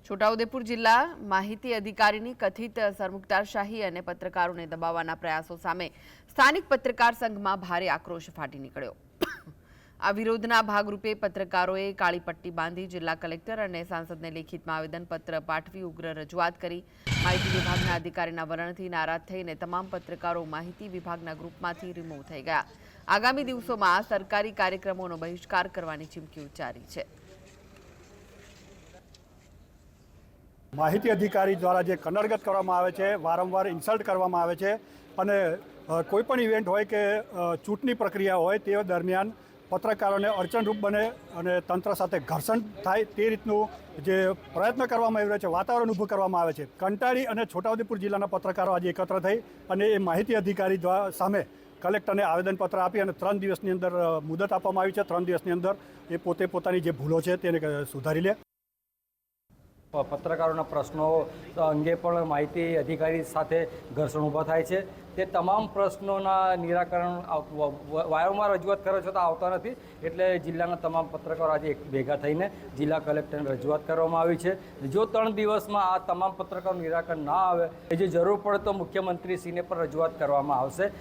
છોટાઉદેપુર જિલ્લા માહિતી અધિકારીની કથિત સરમુખત્યારશાહી અને પત્રકારોને દબાવવાના પ્રયાસો સામે સ્થાનિક પત્રકાર સંઘમાં ભારે આક્રોશ ફાટી નીકળ્યો। આ વિરોધના ભાગરૂપે પત્રકારોએ કાળી પટ્ટી બાંધી જિલ્લા કલેક્ટર અને સાંસદને લેખિતમાં આવેદનપત્ર પાઠવી ઉગ્ર રજૂઆત કરી। માહિતી વિભાગના અધિકારીના વલણથી નારાજ થઈને તમામ પત્રકારો માહિતી વિભાગના ગ્રુપમાંથી રિમૂવ થઈ ગયા। આગામી દિવસોમાં સરકારી કાર્યક્રમોનો બહિષ્કાર કરવાની ચીમકી ઉચ્ચારી છે। માહિતી અધિકારી દ્વારા જે કનડગત કરવામાં આવે છે, વારંવાર ઇન્સલ્ટ કરવામાં આવે છે અને કોઈપણ ઇવેન્ટ હોય કે ચૂંટણી પ્રક્રિયા હોય તે દરમિયાન પત્રકારોને અડચણરૂપ બને અને તંત્ર સાથે ઘર્ષણ થાય તે રીતનું જે પ્રયત્ન કરવામાં આવી રહ્યો છે, વાતાવરણ ઊભું કરવામાં આવે છે। કંટાળી અને છોટાઉદેપુર જિલ્લાના પત્રકારો આજે એકત્ર થઈ અને એ માહિતી અધિકારી સામે કલેક્ટરને આવેદનપત્ર આપી અને 3 દિવસની અંદર મુદત આપવામાં આવી છે। 3 દિવસની અંદર એ પોતે પોતાની જે ભૂલો છે તેને સુધારી લે। પત્રકારોના પ્રશ્નો અંગે પણ માહિતી અધિકારી સાથે ઘર્ષણ ઊભા થાય છે। તે તમામ પ્રશ્નોના નિરાકરણ વારંવાર રજૂઆત કરે છે તો આવતા નથી, એટલે જિલ્લાના તમામ પત્રકારો આજે ભેગા થઈને જિલ્લા કલેક્ટરને રજૂઆત કરવામાં આવી છે। જો 3 દિવસમાં આ તમામ પત્રકારોનું નિરાકરણ ના આવે, જે જરૂર પડે તો મુખ્યમંત્રીશ્રીને પણ રજૂઆત કરવામાં આવશે।